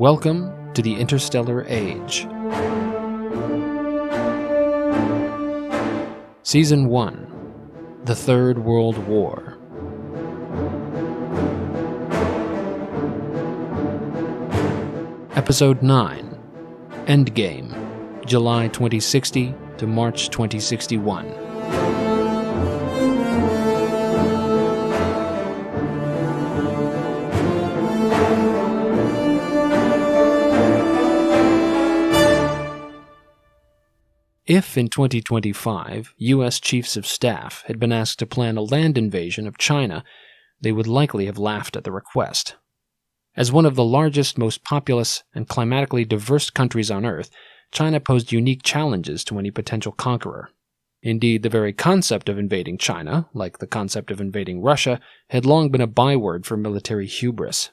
Welcome to the Interstellar Age. Season 1, The Third World War. Episode 9, Endgame, July 2060 to March 2061. If in 2025, U.S. Chiefs of Staff had been asked to plan a land invasion of China, they would likely have laughed at the request. As one of the largest, most populous, and climatically diverse countries on Earth, China posed unique challenges to any potential conqueror. Indeed, the very concept of invading China, like the concept of invading Russia, had long been a byword for military hubris.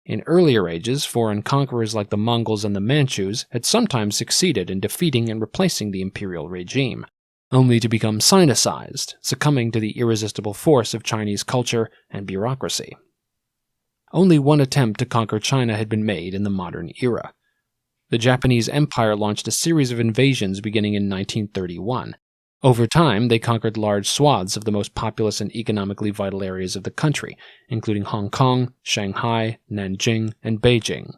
In earlier ages, foreign conquerors like the Mongols and the Manchus had sometimes succeeded in defeating and replacing the imperial regime, only to become Sinicized, succumbing to the irresistible force of Chinese culture and bureaucracy. Only one attempt to conquer China had been made in the modern era. The Japanese Empire launched a series of invasions beginning in 1931. Over time, they conquered large swaths of the most populous and economically vital areas of the country, including Hong Kong, Shanghai, Nanjing, and Beijing.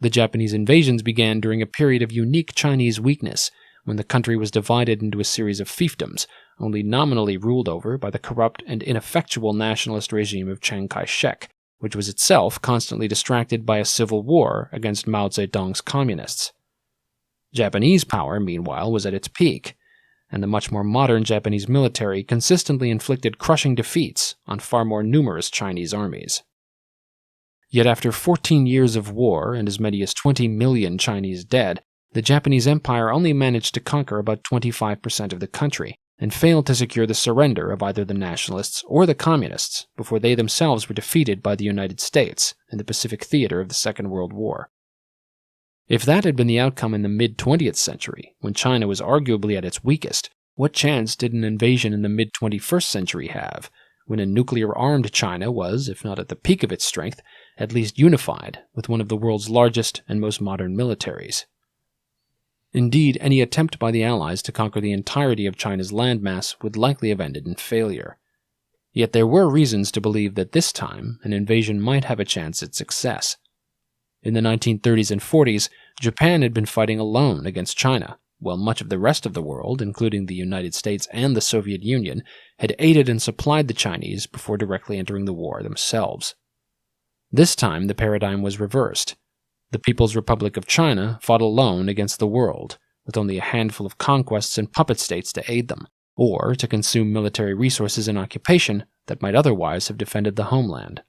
The Japanese invasions began during a period of unique Chinese weakness, when the country was divided into a series of fiefdoms, only nominally ruled over by the corrupt and ineffectual nationalist regime of Chiang Kai-shek, which was itself constantly distracted by a civil war against Mao Zedong's communists. Japanese power, meanwhile, was at its peak, and the much more modern Japanese military consistently inflicted crushing defeats on far more numerous Chinese armies. Yet after 14 years of war and as many as 20 million Chinese dead, the Japanese Empire only managed to conquer about 25% of the country, and failed to secure the surrender of either the nationalists or the communists before they themselves were defeated by the United States in the Pacific theater of the Second World War. If that had been the outcome in the mid-20th century, when China was arguably at its weakest, what chance did an invasion in the mid-21st century have, when a nuclear-armed China was, if not at the peak of its strength, at least unified with one of the world's largest and most modern militaries? Indeed, any attempt by the Allies to conquer the entirety of China's landmass would likely have ended in failure. Yet there were reasons to believe that this time an invasion might have a chance at success. In the 1930s and 40s, Japan had been fighting alone against China, while much of the rest of the world, including the United States and the Soviet Union, had aided and supplied the Chinese before directly entering the war themselves. This time the paradigm was reversed. The People's Republic of China fought alone against the world, with only a handful of conquests and puppet states to aid them, or to consume military resources in occupation that might otherwise have defended the homeland.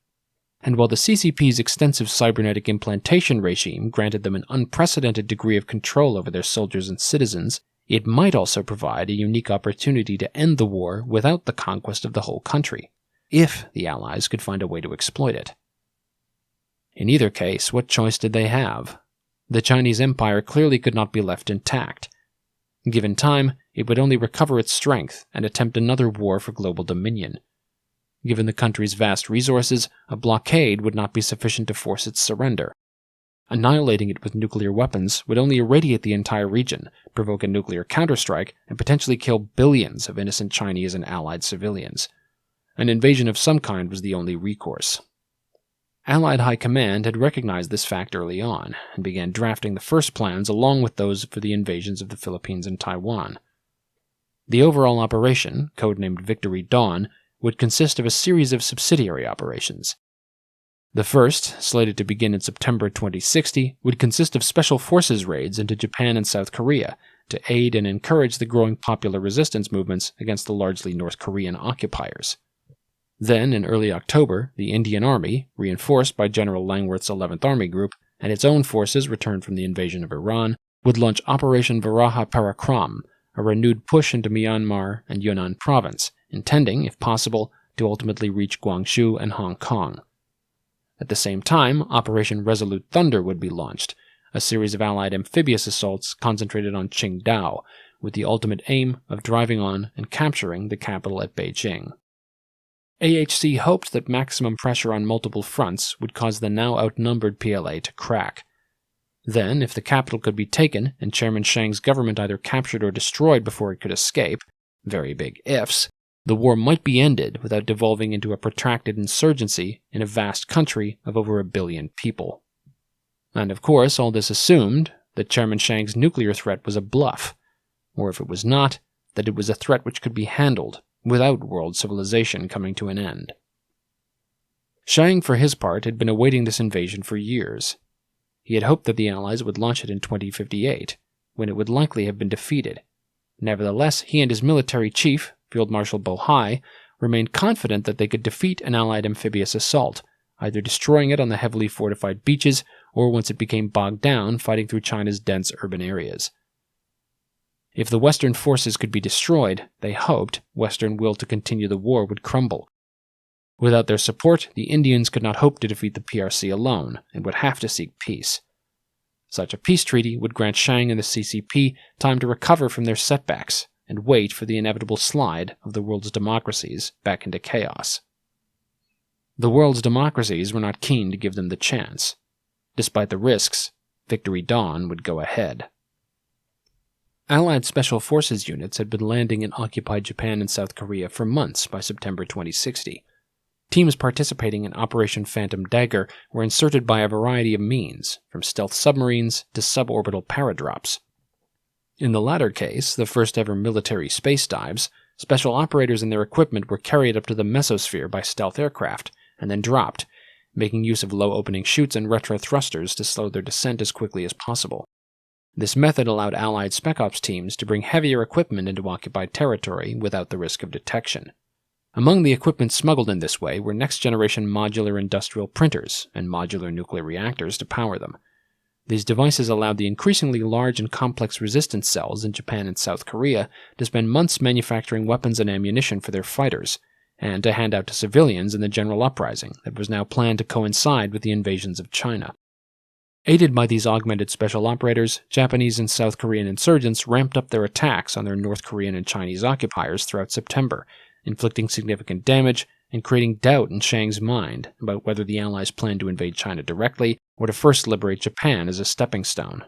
And while the CCP's extensive cybernetic implantation regime granted them an unprecedented degree of control over their soldiers and citizens, it might also provide a unique opportunity to end the war without the conquest of the whole country, if the Allies could find a way to exploit it. In either case, what choice did they have? The Chinese Empire clearly could not be left intact. Given time, it would only recover its strength and attempt another war for global dominion. Given the country's vast resources, a blockade would not be sufficient to force its surrender. Annihilating it with nuclear weapons would only irradiate the entire region, provoke a nuclear counterstrike, and potentially kill billions of innocent Chinese and Allied civilians. An invasion of some kind was the only recourse. Allied High Command had recognized this fact early on, and began drafting the first plans along with those for the invasions of the Philippines and Taiwan. The overall operation, codenamed Victory Dawn, would consist of a series of subsidiary operations. The first, slated to begin in September 2060, would consist of special forces raids into Japan and South Korea to aid and encourage the growing popular resistance movements against the largely North Korean occupiers. Then, in early October, the Indian Army, reinforced by General Langworth's 11th Army Group, and its own forces returned from the invasion of Iran, would launch Operation Varaha Parakram, a renewed push into Myanmar and Yunnan province, intending, if possible, to ultimately reach Guangzhou and Hong Kong. At the same time, Operation Resolute Thunder would be launched, a series of Allied amphibious assaults concentrated on Qingdao, with the ultimate aim of driving on and capturing the capital at Beijing. AHC hoped that maximum pressure on multiple fronts would cause the now outnumbered PLA to crack. Then, if the capital could be taken and Chairman Chiang's government either captured or destroyed before it could escape, very big ifs, the war might be ended without devolving into a protracted insurgency in a vast country of over 1 billion people. And of course, all this assumed that Chairman Chiang's nuclear threat was a bluff, or if it was not, that it was a threat which could be handled without world civilization coming to an end. Chiang, for his part, had been awaiting this invasion for years. He had hoped that the Allies would launch it in 2058, when it would likely have been defeated. Nevertheless, he and his military chief, Field Marshal Bohai, remained confident that they could defeat an Allied amphibious assault, either destroying it on the heavily fortified beaches or once it became bogged down fighting through China's dense urban areas. If the Western forces could be destroyed, they hoped Western will to continue the war would crumble. Without their support, the Indians could not hope to defeat the PRC alone and would have to seek peace. Such a peace treaty would grant Chiang and the CCP time to recover from their setbacks and wait for the inevitable slide of the world's democracies back into chaos. The world's democracies were not keen to give them the chance. Despite the risks, Victory Dawn would go ahead. Allied Special Forces units had been landing in occupied Japan and South Korea for months by September 2060. Teams participating in Operation Phantom Dagger were inserted by a variety of means, from stealth submarines to suborbital paradrops. In the latter case, the first ever military space dives, special operators and their equipment were carried up to the mesosphere by stealth aircraft, and then dropped, making use of low-opening chutes and retro thrusters to slow their descent as quickly as possible. This method allowed Allied Spec Ops teams to bring heavier equipment into occupied territory without the risk of detection. Among the equipment smuggled in this way were next-generation modular industrial printers and modular nuclear reactors to power them. These devices allowed the increasingly large and complex resistance cells in Japan and South Korea to spend months manufacturing weapons and ammunition for their fighters, and to hand out to civilians in the general uprising that was now planned to coincide with the invasions of China. Aided by these augmented special operators, Japanese and South Korean insurgents ramped up their attacks on their North Korean and Chinese occupiers throughout September, inflicting significant damage and creating doubt in Chiang's mind about whether the Allies planned to invade China directly or to first liberate Japan as a stepping stone.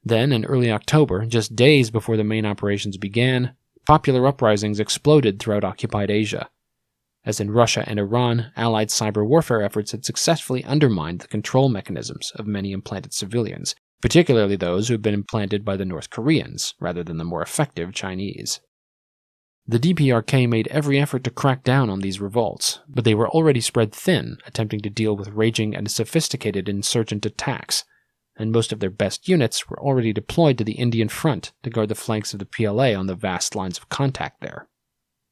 Then, in early October, just days before the main operations began, popular uprisings exploded throughout occupied Asia. As in Russia and Iran, Allied cyber warfare efforts had successfully undermined the control mechanisms of many implanted civilians, particularly those who had been implanted by the North Koreans, rather than the more effective Chinese. The DPRK made every effort to crack down on these revolts, but they were already spread thin, attempting to deal with raging and sophisticated insurgent attacks, and most of their best units were already deployed to the Indian front to guard the flanks of the PLA on the vast lines of contact there.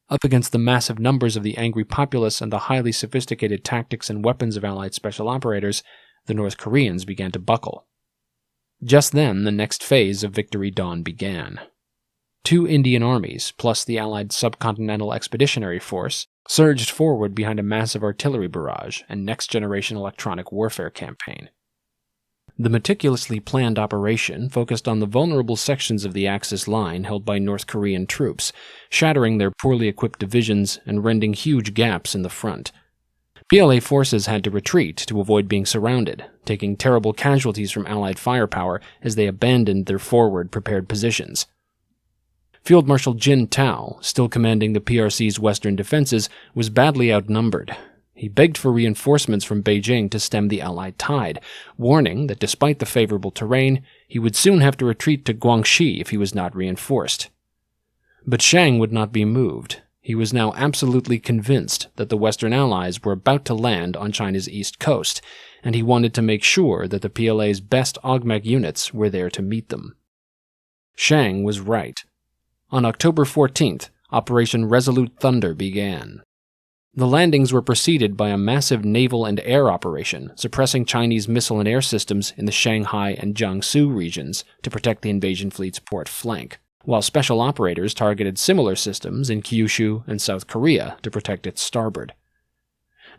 Up against the massive numbers of the angry populace and the highly sophisticated tactics and weapons of Allied special operators, the North Koreans began to buckle. Just then, the next phase of Victory Dawn began. 2 Indian armies, plus the Allied Subcontinental Expeditionary Force, surged forward behind a massive artillery barrage and next-generation electronic warfare campaign. The meticulously planned operation focused on the vulnerable sections of the Axis line held by North Korean troops, shattering their poorly equipped divisions and rending huge gaps in the front. PLA forces had to retreat to avoid being surrounded, taking terrible casualties from Allied firepower as they abandoned their forward prepared positions. Field Marshal Jin Tao, still commanding the PRC's western defenses, was badly outnumbered. He begged for reinforcements from Beijing to stem the Allied tide, warning that despite the favorable terrain, he would soon have to retreat to Guangxi if he was not reinforced. But Chiang would not be moved. He was now absolutely convinced that the Western Allies were about to land on China's east coast, and he wanted to make sure that the PLA's best augmech units were there to meet them. Chiang was right. On October 14th, Operation Resolute Thunder began. The landings were preceded by a massive naval and air operation, suppressing Chinese missile and air systems in the Shanghai and Jiangsu regions to protect the invasion fleet's port flank, while special operators targeted similar systems in Kyushu and South Korea to protect its starboard.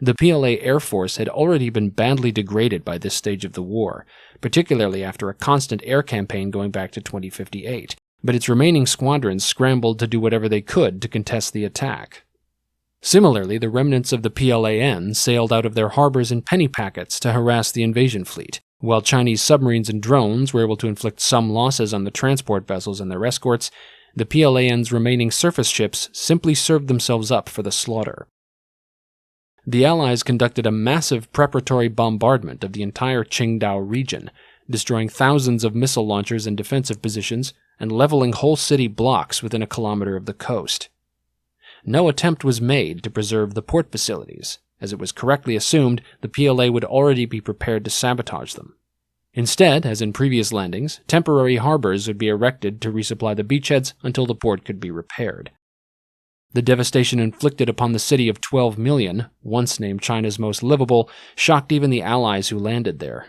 The PLA Air Force had already been badly degraded by this stage of the war, particularly after a constant air campaign going back to 2058, but its remaining squadrons scrambled to do whatever they could to contest the attack. Similarly, the remnants of the PLAN sailed out of their harbors in penny packets to harass the invasion fleet. While Chinese submarines and drones were able to inflict some losses on the transport vessels and their escorts, the PLAN's remaining surface ships simply served themselves up for the slaughter. The Allies conducted a massive preparatory bombardment of the entire Qingdao region, destroying thousands of missile launchers and defensive positions and leveling whole city blocks within a kilometer of the coast. No attempt was made to preserve the port facilities, as it was correctly assumed the PLA would already be prepared to sabotage them. Instead, as in previous landings, temporary harbors would be erected to resupply the beachheads until the port could be repaired. The devastation inflicted upon the city of 12 million, once named China's most livable, shocked even the Allies who landed there.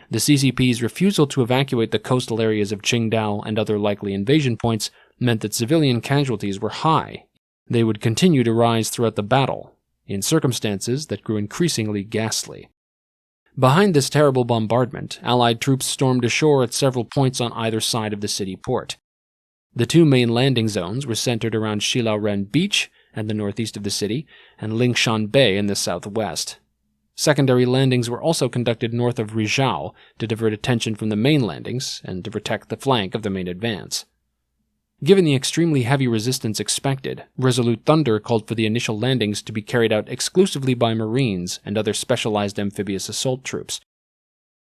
The CCP's refusal to evacuate the coastal areas of Qingdao and other likely invasion points meant that civilian casualties were high. They would continue to rise throughout the battle, in circumstances that grew increasingly ghastly. Behind this terrible bombardment, Allied troops stormed ashore at several points on either side of the city port. The two main landing zones were centered around Shilaoren Beach and the northeast of the city, and Lingshan Bay in the southwest. Secondary landings were also conducted north of Rizhao to divert attention from the main landings and to protect the flank of the main advance. Given the extremely heavy resistance expected, Resolute Thunder called for the initial landings to be carried out exclusively by Marines and other specialized amphibious assault troops.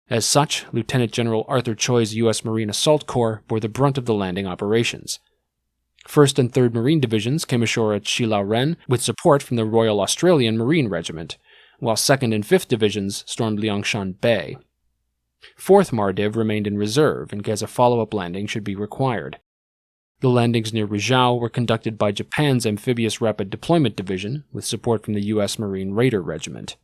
As such, Lieutenant General Arthur Choi's U.S. Marine Assault Corps bore the brunt of the landing operations. 1st and 3rd Marine Divisions came ashore at Shilaoren with support from the Royal Australian Marine Regiment, while 2nd and 5th Divisions stormed Liangshan Bay. 4th Mardiv remained in reserve in case a follow-up landing should be required. The landings near Rizhao were conducted by Japan's Amphibious Rapid Deployment Division with support from the U.S. Marine Raider Regiment.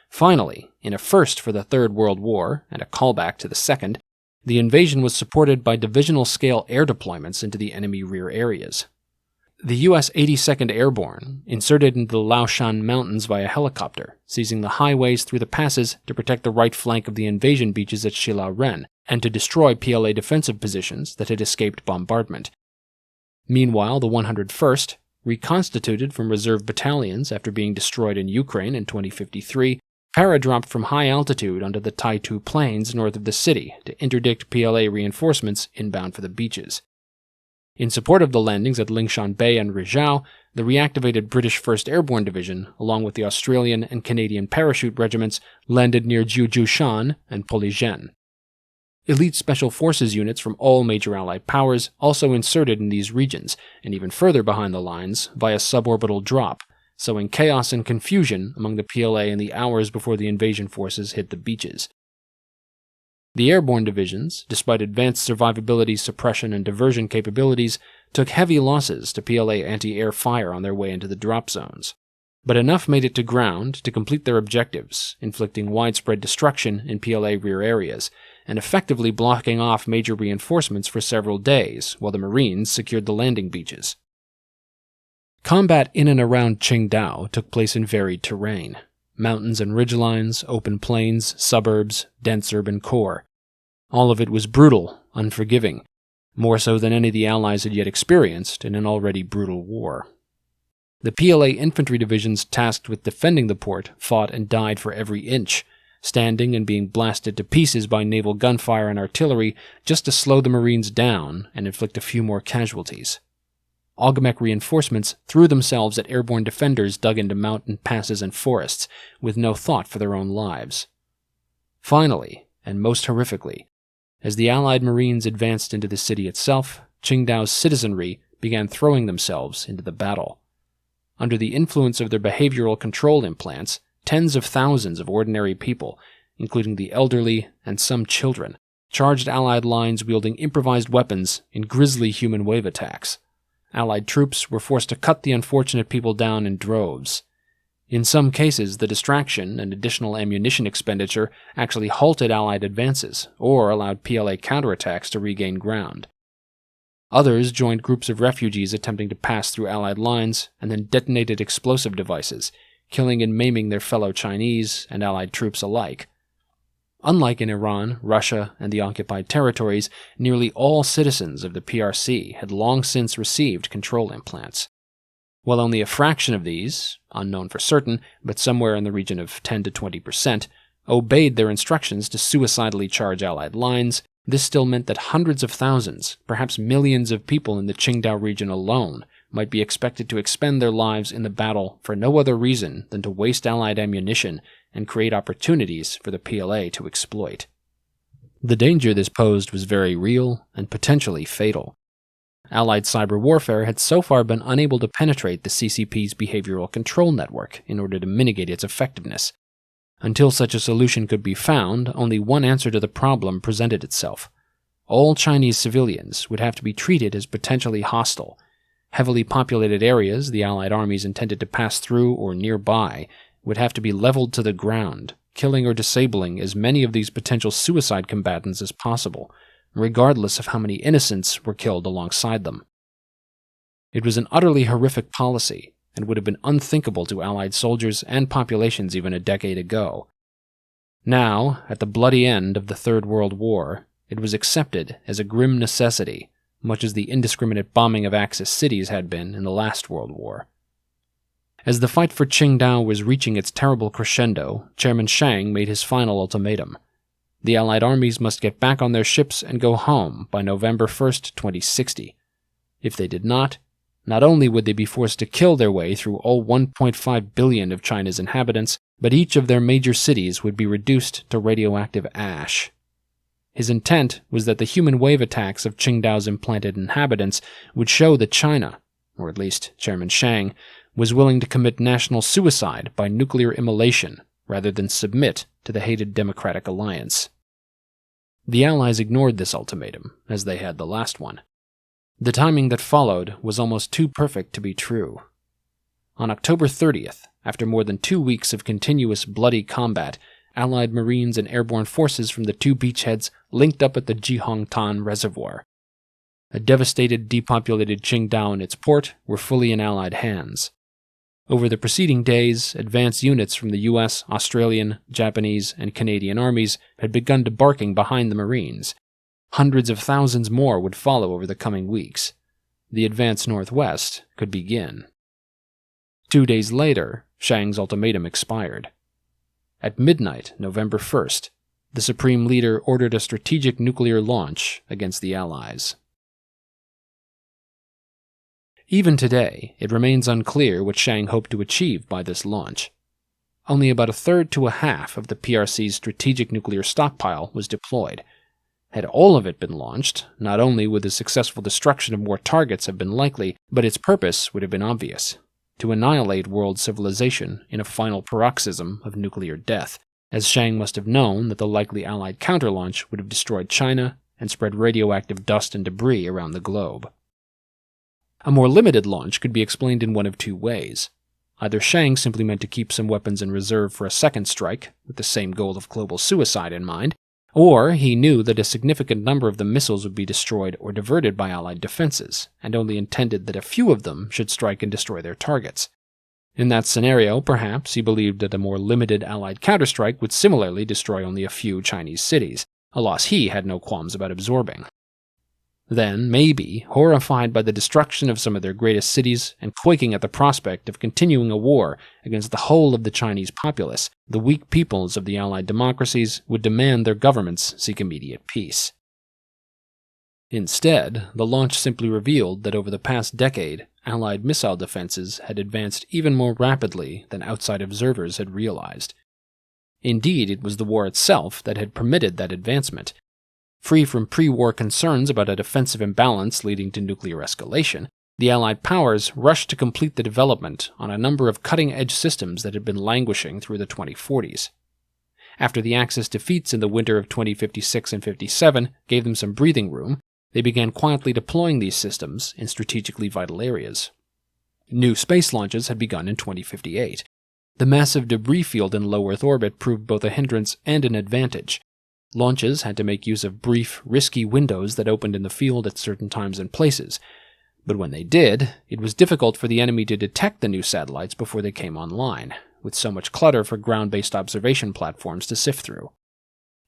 Finally, in a first for the Third World War and a callback to the Second, the invasion was supported by divisional-scale air deployments into the enemy rear areas. The U.S. 82nd Airborne inserted into the Laoshan Mountains via helicopter, seizing the highways through the passes to protect the right flank of the invasion beaches at Shilaoren and to destroy PLA defensive positions that had escaped bombardment. Meanwhile, the 101st, reconstituted from reserve battalions after being destroyed in Ukraine in 2053, paradropped from high altitude onto the Taitu Plains north of the city to interdict PLA reinforcements inbound for the beaches. In support of the landings at Lingshan Bay and Rizhao, the reactivated British 1st Airborne Division, along with the Australian and Canadian parachute regiments, landed near Jiuzhushan and Polygen. Elite Special Forces units from all major Allied powers also inserted in these regions, and even further behind the lines, via suborbital drop, sowing chaos and confusion among the PLA in the hours before the invasion forces hit the beaches. The airborne divisions, despite advanced survivability, suppression, and diversion capabilities, took heavy losses to PLA anti-air fire on their way into the drop zones. But enough made it to ground to complete their objectives, inflicting widespread destruction in PLA rear areas, and effectively blocking off major reinforcements for several days while the Marines secured the landing beaches. Combat in and around Qingdao took place in varied terrain. Mountains and ridgelines, open plains, suburbs, dense urban core. All of it was brutal, unforgiving, more so than any the Allies had yet experienced in an already brutal war. The PLA infantry divisions tasked with defending the port fought and died for every inch, standing and being blasted to pieces by naval gunfire and artillery just to slow the Marines down and inflict a few more casualties. Augmech reinforcements threw themselves at airborne defenders dug into mountain passes and forests, with no thought for their own lives. Finally, and most horrifically, as the Allied Marines advanced into the city itself, Qingdao's citizenry began throwing themselves into the battle. Under the influence of their behavioral control implants, tens of thousands of ordinary people, including the elderly and some children, charged Allied lines wielding improvised weapons in grisly human wave attacks. Allied troops were forced to cut the unfortunate people down in droves. In some cases, the distraction and additional ammunition expenditure actually halted Allied advances, or allowed PLA counterattacks to regain ground. Others joined groups of refugees attempting to pass through Allied lines and then detonated explosive devices, killing and maiming their fellow Chinese and Allied troops alike. Unlike in Iran, Russia, and the occupied territories, nearly all citizens of the PRC had long since received control implants. While only a fraction of these, unknown for certain, but somewhere in the region of 10 to 20%, obeyed their instructions to suicidally charge Allied lines, this still meant that hundreds of thousands, perhaps millions of people in the Qingdao region alone might be expected to expend their lives in the battle for no other reason than to waste Allied ammunition and create opportunities for the PLA to exploit. The danger this posed was very real and potentially fatal. Allied cyber warfare had so far been unable to penetrate the CCP's behavioral control network in order to mitigate its effectiveness. Until such a solution could be found, only one answer to the problem presented itself. All Chinese civilians would have to be treated as potentially hostile. Heavily populated areas the Allied armies intended to pass through or nearby would have to be leveled to the ground, killing or disabling as many of these potential suicide combatants as possible, regardless of how many innocents were killed alongside them. It was an utterly horrific policy, and would have been unthinkable to Allied soldiers and populations even a decade ago. Now, at the bloody end of the Third World War, it was accepted as a grim necessity, much as the indiscriminate bombing of Axis cities had been in the last World War. As the fight for Qingdao was reaching its terrible crescendo, Chairman Chiang made his final ultimatum. The Allied armies must get back on their ships and go home by November 1st, 2060. If they did not only would they be forced to kill their way through all 1.5 billion of China's inhabitants, but each of their major cities would be reduced to radioactive ash. His intent was that the human wave attacks of Qingdao's implanted inhabitants would show that China, or at least Chairman Chiang, was willing to commit national suicide by nuclear immolation rather than submit to the hated Democratic Alliance. The Allies ignored this ultimatum, as they had the last one. The timing that followed was almost too perfect to be true. On October 30th, after more than 2 weeks of continuous bloody combat, Allied Marines and airborne forces from the two beachheads linked up at the Jihongtan Reservoir. A devastated, depopulated Qingdao and its port were fully in Allied hands. Over the preceding days, advance units from the US, Australian, Japanese, and Canadian armies had begun debarking behind the Marines. Hundreds of thousands more would follow over the coming weeks. The advance northwest could begin. 2 days later, Chiang's ultimatum expired. At midnight, November 1st, the Supreme Leader ordered a strategic nuclear launch against the Allies. Even today, it remains unclear what Chiang hoped to achieve by this launch. Only about a third to a half of the PRC's strategic nuclear stockpile was deployed. Had all of it been launched, not only would the successful destruction of more targets have been likely, but its purpose would have been obvious: to annihilate world civilization in a final paroxysm of nuclear death, as Chiang must have known that the likely Allied counterlaunch would have destroyed China and spread radioactive dust and debris around the globe. A more limited launch could be explained in one of two ways. Either Chiang simply meant to keep some weapons in reserve for a second strike, with the same goal of global suicide in mind, or he knew that a significant number of the missiles would be destroyed or diverted by Allied defenses, and only intended that a few of them should strike and destroy their targets. In that scenario, perhaps he believed that a more limited Allied counterstrike would similarly destroy only a few Chinese cities, a loss he had no qualms about absorbing. Then, maybe, horrified by the destruction of some of their greatest cities and quaking at the prospect of continuing a war against the whole of the Chinese populace, the weak peoples of the Allied democracies would demand their governments seek immediate peace. Instead, the launch simply revealed that over the past decade, Allied missile defenses had advanced even more rapidly than outside observers had realized. Indeed, it was the war itself that had permitted that advancement. Free from pre-war concerns about a defensive imbalance leading to nuclear escalation, the Allied powers rushed to complete the development on a number of cutting-edge systems that had been languishing through the 2040s. After the Axis defeats in the winter of 2056 and 57 gave them some breathing room, they began quietly deploying these systems in strategically vital areas. New space launches had begun in 2058. The massive debris field in low Earth orbit proved both a hindrance and an advantage. Launches had to make use of brief, risky windows that opened in the field at certain times and places, but when they did, it was difficult for the enemy to detect the new satellites before they came online, with so much clutter for ground-based observation platforms to sift through.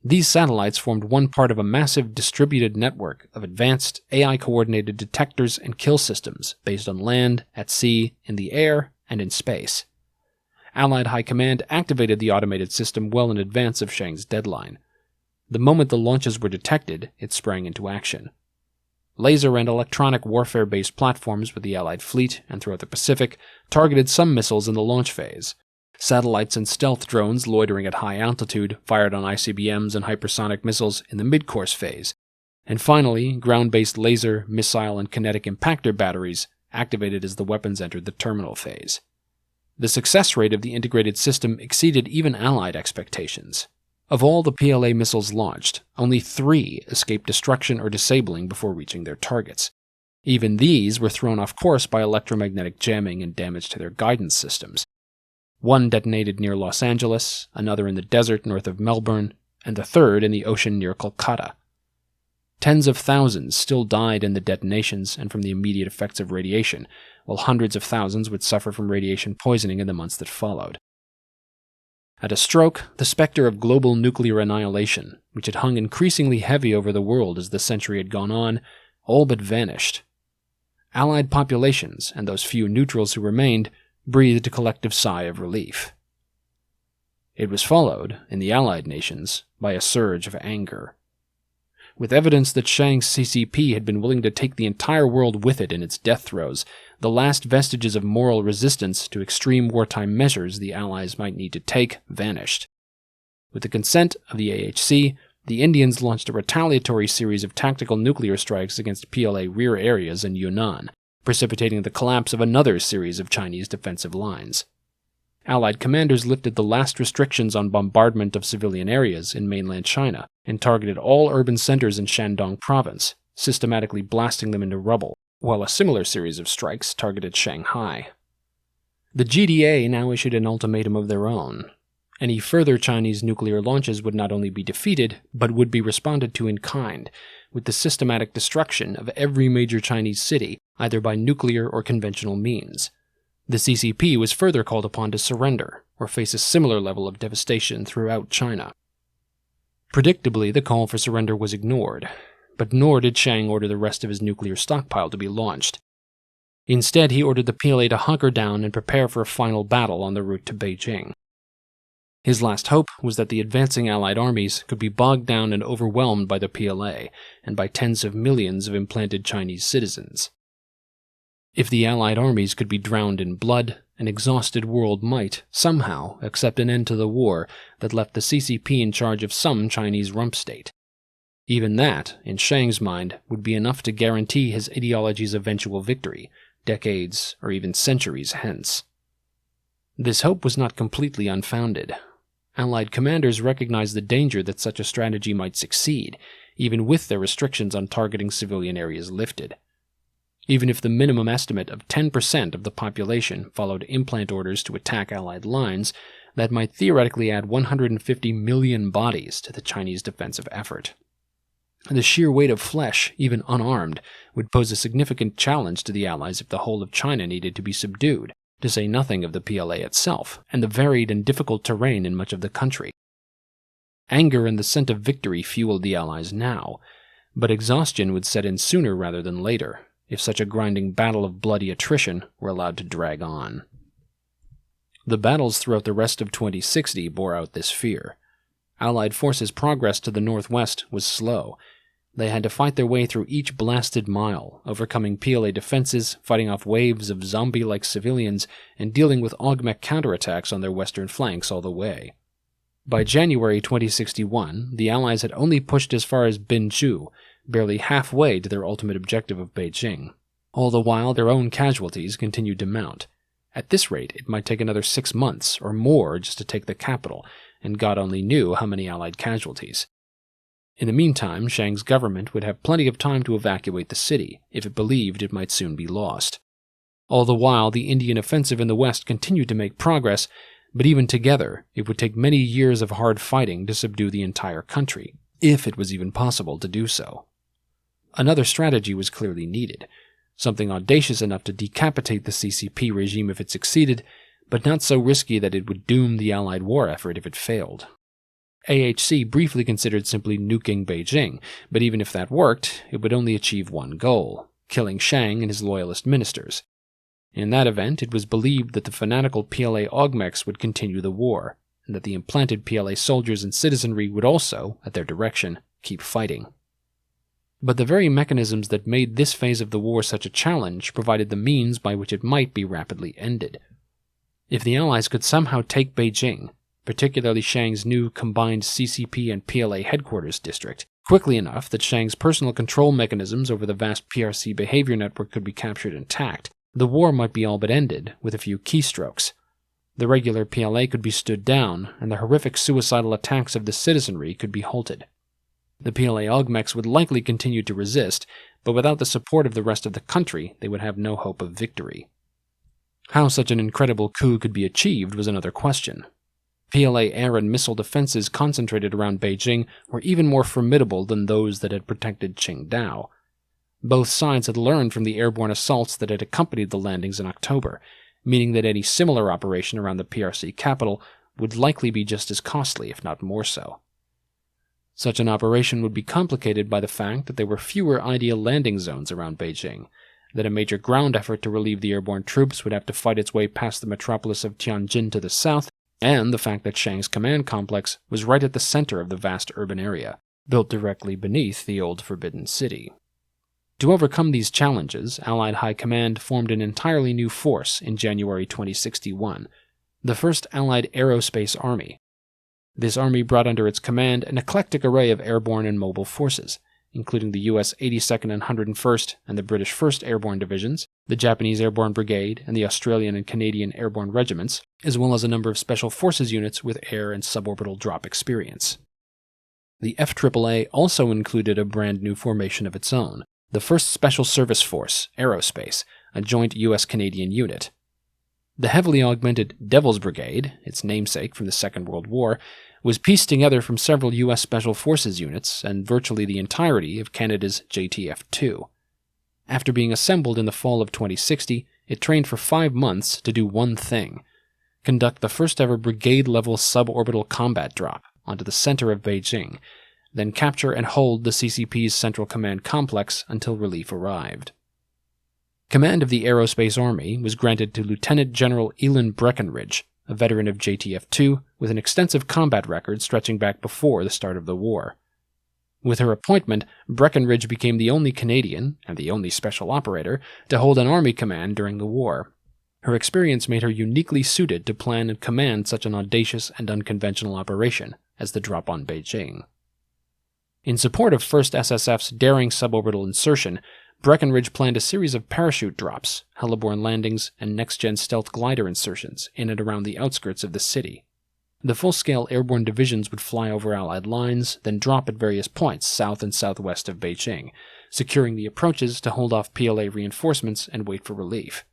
These satellites formed one part of a massive distributed network of advanced AI-coordinated detectors and kill systems based on land, at sea, in the air, and in space. Allied High Command activated the automated system well in advance of Chiang's deadline. The moment the launches were detected, it sprang into action. Laser and electronic warfare-based platforms with the Allied fleet and throughout the Pacific targeted some missiles in the launch phase. Satellites and stealth drones loitering at high altitude fired on ICBMs and hypersonic missiles in the mid-course phase. And finally, ground-based laser, missile, and kinetic impactor batteries activated as the weapons entered the terminal phase. The success rate of the integrated system exceeded even Allied expectations. Of all the PLA missiles launched, only 3 escaped destruction or disabling before reaching their targets. Even these were thrown off course by electromagnetic jamming and damage to their guidance systems. One detonated near Los Angeles, another in the desert north of Melbourne, and the third in the ocean near Kolkata. Tens of thousands still died in the detonations and from the immediate effects of radiation, while hundreds of thousands would suffer from radiation poisoning in the months that followed. At a stroke, the specter of global nuclear annihilation, which had hung increasingly heavy over the world as the century had gone on, all but vanished. Allied populations, and those few neutrals who remained, breathed a collective sigh of relief. It was followed, in the Allied nations, by a surge of anger. With evidence that Chiang's CCP had been willing to take the entire world with it in its death throes, the last vestiges of moral resistance to extreme wartime measures the Allies might need to take vanished. With the consent of the AHC, the Indians launched a retaliatory series of tactical nuclear strikes against PLA rear areas in Yunnan, precipitating the collapse of another series of Chinese defensive lines. Allied commanders lifted the last restrictions on bombardment of civilian areas in mainland China and targeted all urban centers in Shandong province, systematically blasting them into rubble, while a similar series of strikes targeted Shanghai. The GDA now issued an ultimatum of their own. Any further Chinese nuclear launches would not only be defeated, but would be responded to in kind, with the systematic destruction of every major Chinese city, either by nuclear or conventional means. The CCP was further called upon to surrender, or face a similar level of devastation throughout China. Predictably, the call for surrender was ignored, but nor did Chiang order the rest of his nuclear stockpile to be launched. Instead, he ordered the PLA to hunker down and prepare for a final battle on the route to Beijing. His last hope was that the advancing Allied armies could be bogged down and overwhelmed by the PLA and by tens of millions of implanted Chinese citizens. If the Allied armies could be drowned in blood, an exhausted world might, somehow, accept an end to the war that left the CCP in charge of some Chinese rump state. Even that, in Chiang's mind, would be enough to guarantee his ideology's eventual victory, decades or even centuries hence. This hope was not completely unfounded. Allied commanders recognized the danger that such a strategy might succeed, even with their restrictions on targeting civilian areas lifted. Even if the minimum estimate of 10% of the population followed implant orders to attack Allied lines, that might theoretically add 150 million bodies to the Chinese defensive effort. The sheer weight of flesh, even unarmed, would pose a significant challenge to the Allies if the whole of China needed to be subdued, to say nothing of the PLA itself, and the varied and difficult terrain in much of the country. Anger and the scent of victory fueled the Allies now, but exhaustion would set in sooner rather than later, if such a grinding battle of bloody attrition were allowed to drag on. The battles throughout the rest of 2060 bore out this fear. Allied forces' progress to the northwest was slow. They had to fight their way through each blasted mile, overcoming PLA defenses, fighting off waves of zombie-like civilians, and dealing with augment counterattacks on their western flanks all the way. By January 2061, the Allies had only pushed as far as Binchu, barely halfway to their ultimate objective of Beijing. All the while, their own casualties continued to mount. At this rate, it might take another 6 months or more just to take the capital, and God only knew how many Allied casualties. In the meantime, Chiang's government would have plenty of time to evacuate the city, if it believed it might soon be lost. All the while, the Indian offensive in the west continued to make progress, but even together, it would take many years of hard fighting to subdue the entire country, if it was even possible to do so. Another strategy was clearly needed, something audacious enough to decapitate the CCP regime if it succeeded, but not so risky that it would doom the Allied war effort if it failed. AHC briefly considered simply nuking Beijing, but even if that worked, it would only achieve one goal: killing Chiang and his loyalist ministers. In that event, it was believed that the fanatical PLA augmeks would continue the war, and that the implanted PLA soldiers and citizenry would also, at their direction, keep fighting. But the very mechanisms that made this phase of the war such a challenge provided the means by which it might be rapidly ended. If the Allies could somehow take Beijing, particularly Chiang's new combined CCP and PLA headquarters district, quickly enough that Chiang's personal control mechanisms over the vast PRC behavior network could be captured intact, the war might be all but ended with a few keystrokes. The regular PLA could be stood down, and the horrific suicidal attacks of the citizenry could be halted. The PLA augmeks would likely continue to resist, but without the support of the rest of the country, they would have no hope of victory. How such an incredible coup could be achieved was another question. PLA air and missile defenses concentrated around Beijing were even more formidable than those that had protected Qingdao. Both sides had learned from the airborne assaults that had accompanied the landings in October, meaning that any similar operation around the PRC capital would likely be just as costly, if not more so. Such an operation would be complicated by the fact that there were fewer ideal landing zones around Beijing, that a major ground effort to relieve the airborne troops would have to fight its way past the metropolis of Tianjin to the south, and the fact that Chiang's command complex was right at the center of the vast urban area, built directly beneath the old Forbidden City. To overcome these challenges, Allied High Command formed an entirely new force in January 2061, the 1st Allied Aerospace Army. This army brought under its command an eclectic array of airborne and mobile forces, including the U.S. 82nd and 101st and the British 1st Airborne Divisions, the Japanese Airborne Brigade, and the Australian and Canadian Airborne Regiments, as well as a number of Special Forces units with air and suborbital drop experience. The FAAA also included a brand new formation of its own, the 1st Special Service Force, Aerospace, a joint U.S.-Canadian unit. The heavily augmented Devil's Brigade, its namesake from the Second World War, was pieced together from several U.S. Special Forces units and virtually the entirety of Canada's JTF-2. After being assembled in the fall of 2060, it trained for 5 months to do one thing: conduct the first-ever brigade-level suborbital combat drop onto the center of Beijing, then capture and hold the CCP's Central Command Complex until relief arrived. Command of the Aerospace Army was granted to Lieutenant General Elin Breckinridge, a veteran of JTF-2 with an extensive combat record stretching back before the start of the war. With her appointment, Breckinridge became the only Canadian, and the only special operator, to hold an army command during the war. Her experience made her uniquely suited to plan and command such an audacious and unconventional operation as the drop on Beijing. In support of 1st SSF's daring suborbital insertion, Breckinridge planned a series of parachute drops, heliborne landings, and next-gen stealth glider insertions in and around the outskirts of the city. The full-scale airborne divisions would fly over Allied lines, then drop at various points south and southwest of Beijing, securing the approaches to hold off PLA reinforcements and wait for relief.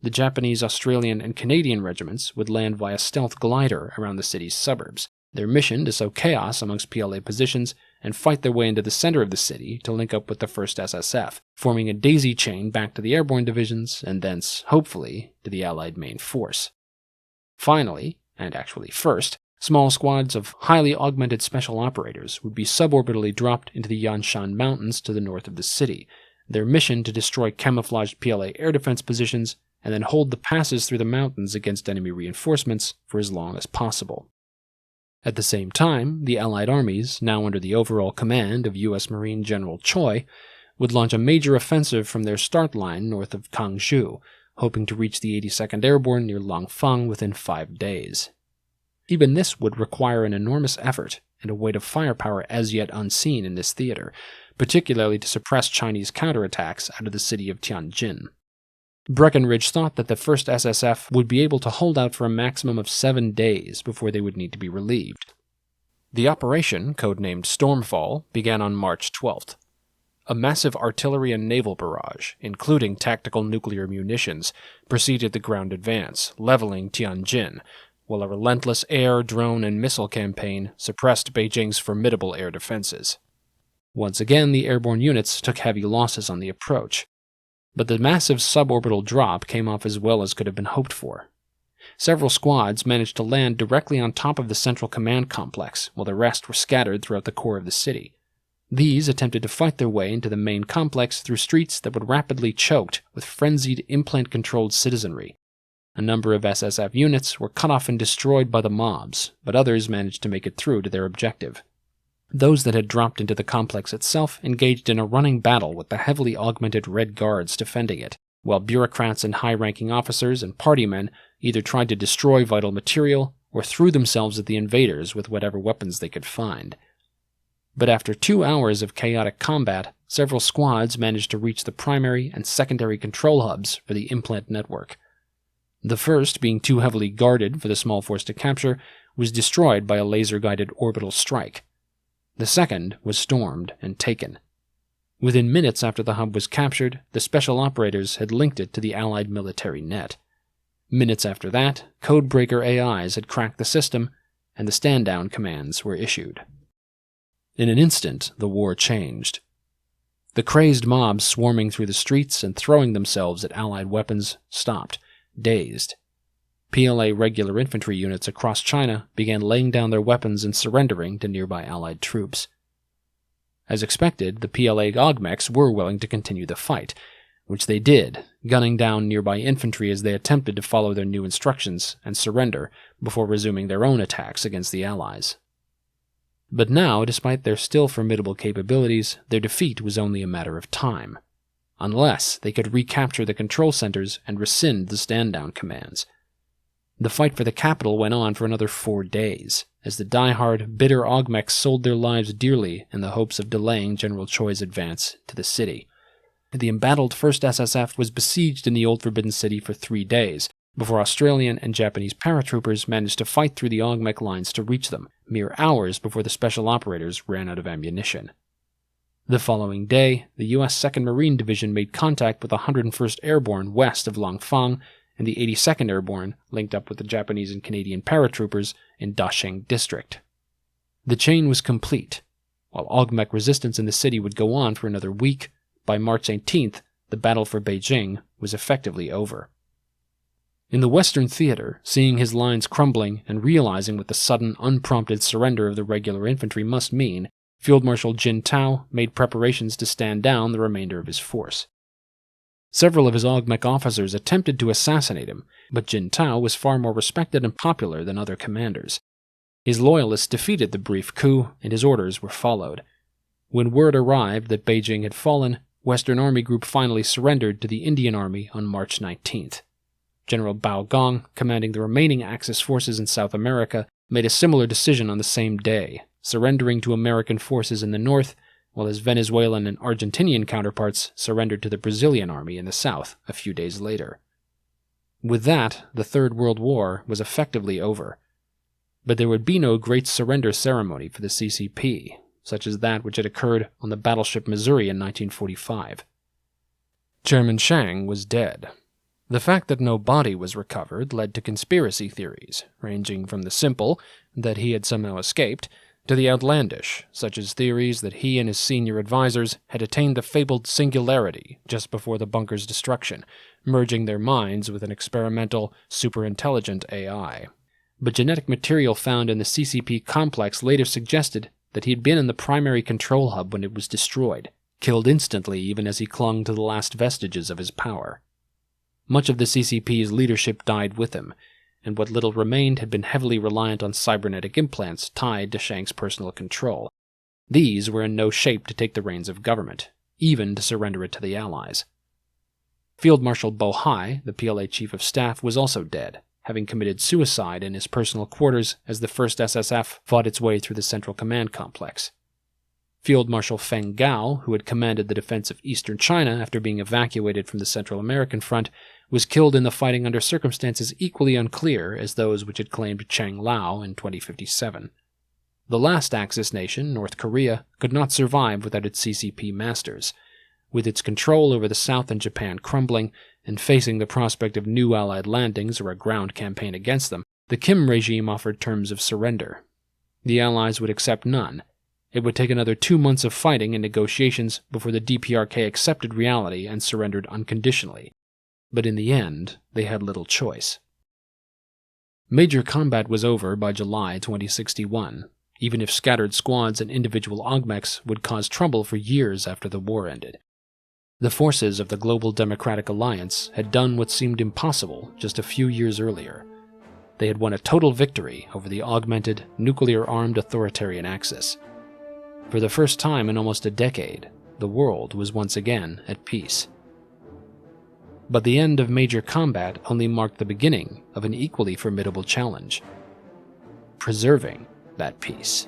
The Japanese, Australian, and Canadian regiments would land via stealth glider around the city's suburbs, their mission to sow chaos amongst PLA positions and fight their way into the center of the city to link up with the 1st SSF, forming a daisy chain back to the airborne divisions and thence, hopefully, to the Allied main force. Finally, and actually first, small squads of highly augmented special operators would be suborbitally dropped into the Yanshan Mountains to the north of the city, their mission to destroy camouflaged PLA air defense positions and then hold the passes through the mountains against enemy reinforcements for as long as possible. At the same time, the Allied armies, now under the overall command of U.S. Marine General Choi, would launch a major offensive from their start line north of Kangzhou, hoping to reach the 82nd Airborne near Langfang within 5 days. Even this would require an enormous effort and a weight of firepower as yet unseen in this theater, particularly to suppress Chinese counterattacks out of the city of Tianjin. Breckinridge thought that the 1st SSF would be able to hold out for a maximum of 7 days before they would need to be relieved. The operation, codenamed Stormfall, began on March 12th. A massive artillery and naval barrage, including tactical nuclear munitions, preceded the ground advance, leveling Tianjin, while a relentless air, drone, and missile campaign suppressed Beijing's formidable air defenses. Once again, the airborne units took heavy losses on the approach, but the massive suborbital drop came off as well as could have been hoped for. Several squads managed to land directly on top of the central command complex, while the rest were scattered throughout the core of the city. These attempted to fight their way into the main complex through streets that were rapidly choked with frenzied implant-controlled citizenry. A number of SSF units were cut off and destroyed by the mobs, but others managed to make it through to their objective. Those that had dropped into the complex itself engaged in a running battle with the heavily augmented Red Guards defending it, while bureaucrats and high-ranking officers and partymen either tried to destroy vital material or threw themselves at the invaders with whatever weapons they could find. But after 2 hours of chaotic combat, several squads managed to reach the primary and secondary control hubs for the implant network. The first, being too heavily guarded for the small force to capture, was destroyed by a laser-guided orbital strike. The second was stormed and taken. Within minutes after the hub was captured, the special operators had linked it to the Allied military net. Minutes after that, codebreaker AIs had cracked the system, and the stand-down commands were issued. In an instant, the war changed. The crazed mobs swarming through the streets and throwing themselves at Allied weapons stopped, dazed. PLA regular infantry units across China began laying down their weapons and surrendering to nearby Allied troops. As expected, the PLA augmechs were willing to continue the fight, which they did, gunning down nearby infantry as they attempted to follow their new instructions and surrender before resuming their own attacks against the Allies. But now, despite their still formidable capabilities, their defeat was only a matter of time, unless they could recapture the control centers and rescind the stand-down commands. The fight for the capital went on for another 4 days, as the die-hard, bitter augmechs sold their lives dearly in the hopes of delaying General Choi's advance to the city. The embattled 1st SSF was besieged in the Old Forbidden City for 3 days, before Australian and Japanese paratroopers managed to fight through the augmech lines to reach them, mere hours before the special operators ran out of ammunition. The following day, the U.S. 2nd Marine Division made contact with the 101st Airborne west of Langfang, and the 82nd Airborne linked up with the Japanese and Canadian paratroopers in Dasheng District. The chain was complete. While augmech resistance in the city would go on for another week, by March 18th, the battle for Beijing was effectively over. In the Western Theater, seeing his lines crumbling and realizing what the sudden, unprompted surrender of the regular infantry must mean, Field Marshal Jin Tao made preparations to stand down the remainder of his force. Several of his augmech officers attempted to assassinate him, but Jin Tao was far more respected and popular than other commanders. His loyalists defeated the brief coup, and his orders were followed. When word arrived that Beijing had fallen, Western Army Group finally surrendered to the Indian Army on March 19th. General Bao Gong, commanding the remaining Axis forces in South America, made a similar decision on the same day, surrendering to American forces in the north, while his Venezuelan and Argentinian counterparts surrendered to the Brazilian army in the south a few days later. With that, the Third World War was effectively over. But there would be no great surrender ceremony for the CCP, such as that which had occurred on the battleship Missouri in 1945. Chairman Chiang was dead. The fact that no body was recovered led to conspiracy theories, ranging from the simple, that he had somehow escaped, to the outlandish, such as theories that he and his senior advisors had attained the fabled singularity just before the bunker's destruction, merging their minds with an experimental, superintelligent AI. But genetic material found in the CCP complex later suggested that he had been in the primary control hub when it was destroyed, killed instantly even as he clung to the last vestiges of his power. Much of the CCP's leadership died with him, and what little remained had been heavily reliant on cybernetic implants tied to Chiang's personal control. These were in no shape to take the reins of government, even to surrender it to the Allies. Field Marshal Bo Hai, the PLA Chief of Staff, was also dead, having committed suicide in his personal quarters as the 1st SSF fought its way through the Central Command Complex. Field Marshal Feng Gao, who had commanded the defense of eastern China after being evacuated from the Central American front, was killed in the fighting under circumstances equally unclear as those which had claimed Chang Lao in 2057. The last Axis nation, North Korea, could not survive without its CCP masters. With its control over the South and Japan crumbling, and facing the prospect of new Allied landings or a ground campaign against them, the Kim regime offered terms of surrender. The Allies would accept none. It would take another 2 months of fighting and negotiations before the DPRK accepted reality and surrendered unconditionally. But in the end, they had little choice. Major combat was over by July 2061, even if scattered squads and individual augmechs would cause trouble for years after the war ended. The forces of the Global Democratic Alliance had done what seemed impossible just a few years earlier. They had won a total victory over the augmented, nuclear-armed authoritarian Axis. For the first time in almost a decade, the world was once again at peace. But the end of major combat only marked the beginning of an equally formidable challenge: preserving that peace.